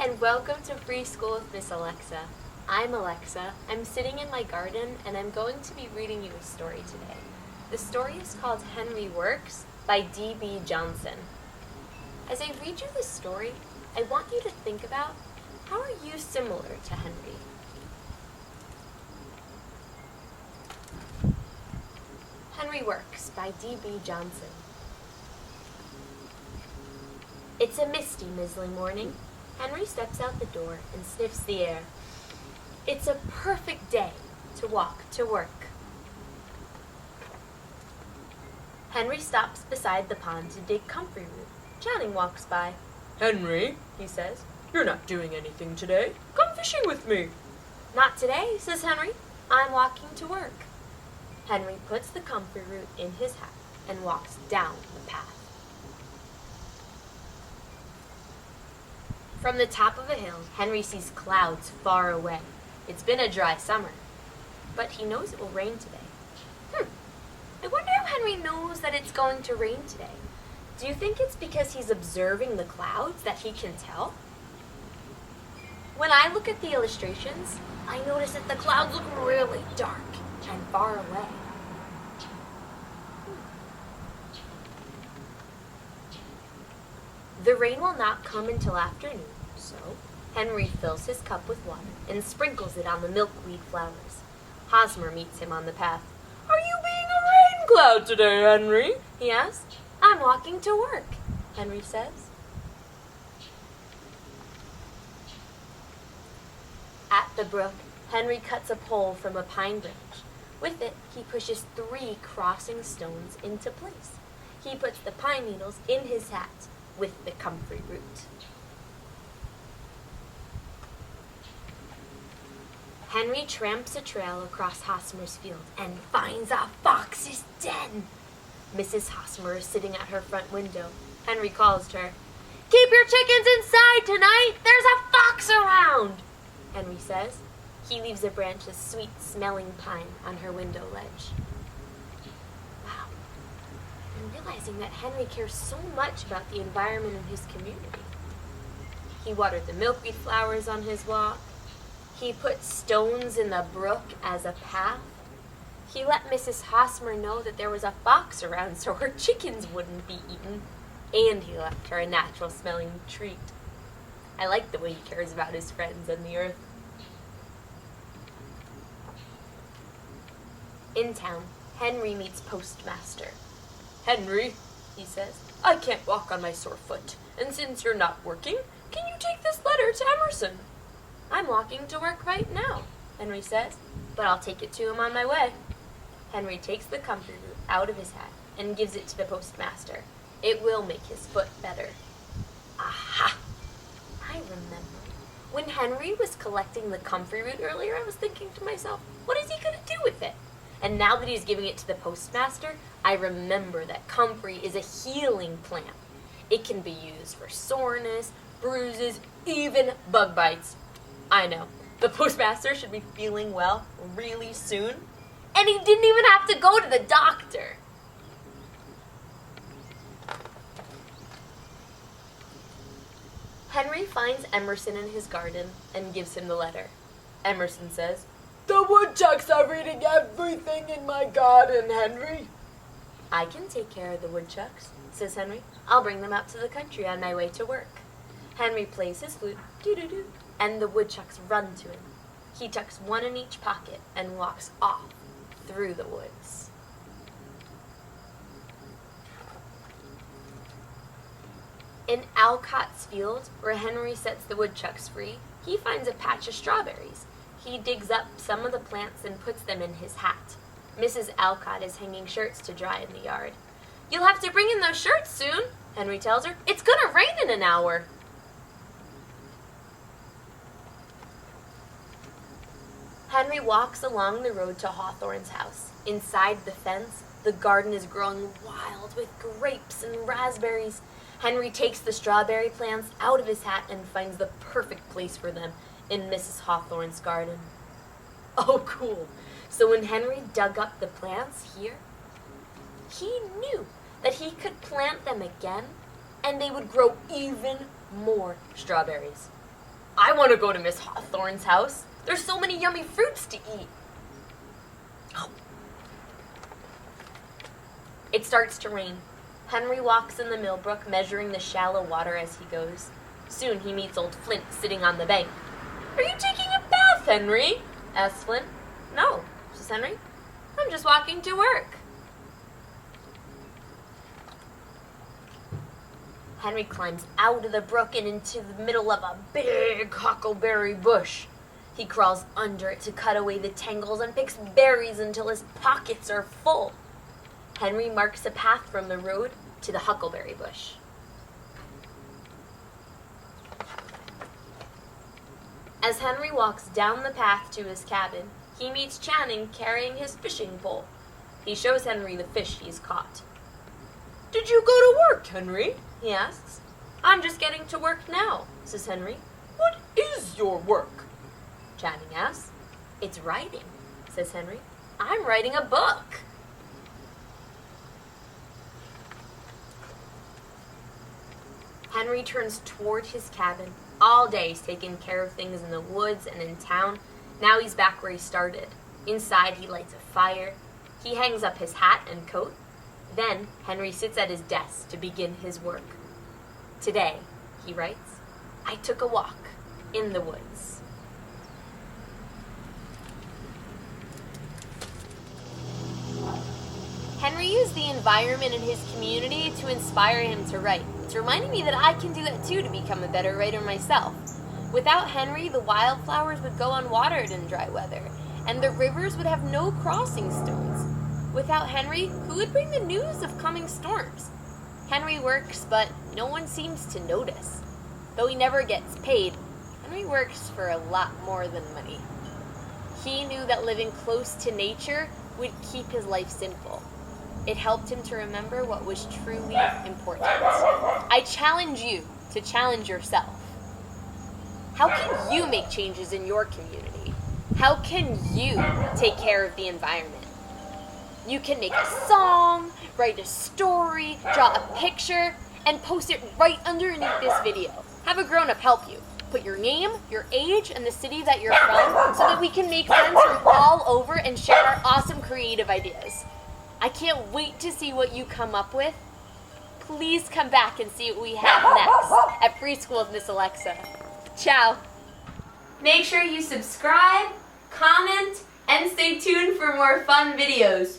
and welcome to Free School with Miss Alexa. I'm Alexa. I'm sitting in my garden and I'm going to be reading you a story today. The story is called Henry Works by D.B. Johnson. As I read you this story, I want you to think about, how are you similar to Henry? Henry Works by D.B. Johnson. It's a misty, mizzling morning. Henry steps out the door and sniffs the air. It's a perfect day to walk to work. Henry stops beside the pond to dig comfrey root. Channing walks by. "Henry," he says, "you're not doing anything today. Come fishing with me." Not today, says Henry. I'm walking to work. Henry puts the comfrey root in his hat and walks down the path. From the top of a hill, Henry sees clouds far away. It's been a dry summer, but he knows it will rain today. I wonder how Henry knows that it's going to rain today. Do you think it's because he's observing the clouds that he can tell? When I look at the illustrations, I notice that the clouds look really dark and far away. The rain will not come until afternoon, so Henry fills his cup with water and sprinkles it on the milkweed flowers. Hosmer meets him on the path. "Are you being a rain cloud today, Henry?" he asks. I'm walking to work, Henry says. At the brook, Henry cuts a pole from a pine branch. With it, he pushes 3 crossing stones into place. He puts the pine needles in his hat with the comfrey root. Henry tramps a trail across Hosmer's field and finds a fox's den. Mrs. Hosmer is sitting at her front window. Henry calls to her. "Keep your chickens inside tonight! There's a fox around!" Henry says. He leaves a branch of sweet-smelling pine on her window ledge. Wow. I'm realizing that Henry cares so much about the environment in his community. He watered the milkweed flowers on his walk. He put stones in the brook as a path. He let Mrs. Hosmer know that there was a fox around so her chickens wouldn't be eaten. And he left her a natural-smelling treat. I like the way he cares about his friends and the earth. In town, Henry meets Postmaster. "Henry," he says, "I can't walk on my sore foot, and since you're not working, can you take this letter to Emerson?" I'm walking to work right now, Henry says, but I'll take it to him on my way. Henry takes the comfrey root out of his hat and gives it to the postmaster. It will make his foot better. Aha! I remember. When Henry was collecting the comfrey root earlier, I was thinking to myself, what is he going to do with it? And now that he's giving it to the postmaster, I remember that comfrey is a healing plant. It can be used for soreness, bruises, even bug bites. I know, the postmaster should be feeling well really soon, and he didn't even have to go to the doctor. Henry finds Emerson in his garden and gives him the letter. Emerson says, "The woodchucks are eating everything in my garden, Henry." I can take care of the woodchucks, says Henry. I'll bring them out to the country on my way to work. Henry plays his flute, doo-doo-doo, and the woodchucks run to him. He tucks one in each pocket and walks off through the woods. In Alcott's field, where Henry sets the woodchucks free, he finds a patch of strawberries. He digs up some of the plants and puts them in his hat. Mrs. Alcott is hanging shirts to dry in the yard. "You'll have to bring in those shirts soon," Henry tells her. "It's gonna rain in an hour." Henry walks along the road to Hawthorne's house. Inside the fence, the garden is growing wild with grapes and raspberries. Henry takes the strawberry plants out of his hat and finds the perfect place for them in Mrs. Hawthorne's garden. Oh, cool. So when Henry dug up the plants here, he knew that he could plant them again and they would grow even more strawberries. I want to go to Miss Hawthorne's house. There's so many yummy fruits to eat. It starts to rain. Henry walks in the millbrook, measuring the shallow water as he goes. Soon he meets old Flint sitting on the bank. "Are you taking a bath, Henry?" asks Flint. "No," says Henry. "I'm just walking to work." Henry climbs out of the brook and into the middle of a big huckleberry bush. He crawls under it to cut away the tangles and picks berries until his pockets are full. Henry marks a path from the road to the huckleberry bush. As Henry walks down the path to his cabin, he meets Channing carrying his fishing pole. He shows Henry the fish he's caught. "Did you go to work, Henry?" he asks. "I'm just getting to work now," says Henry. "What is your work?" Channing asks. "It's writing," says Henry. "I'm writing a book." Henry turns toward his cabin. All day he's taken care of things in the woods and in town. Now he's back where he started. Inside he lights a fire. He hangs up his hat and coat. Then Henry sits at his desk to begin his work. Today, he writes, "I took a walk in the woods." Henry used the environment in his community to inspire him to write. It's reminding me that I can do that too to become a better writer myself. Without Henry, the wildflowers would go unwatered in dry weather, and the rivers would have no crossing stones. Without Henry, who would bring the news of coming storms? Henry works, but no one seems to notice. Though he never gets paid, Henry works for a lot more than money. He knew that living close to nature would keep his life simple. It helped him to remember what was truly important. I challenge you to challenge yourself. How can you make changes in your community? How can you take care of the environment? You can make a song, write a story, draw a picture, and post it right underneath this video. Have a grown-up help you. Put your name, your age, and the city that you're from so that we can make friends from all over and share our awesome creative ideas. I can't wait to see what you come up with. Please come back and see what we have next at Preschool with Miss.Alexa. Ciao. Make sure you subscribe, comment, and stay tuned for more fun videos.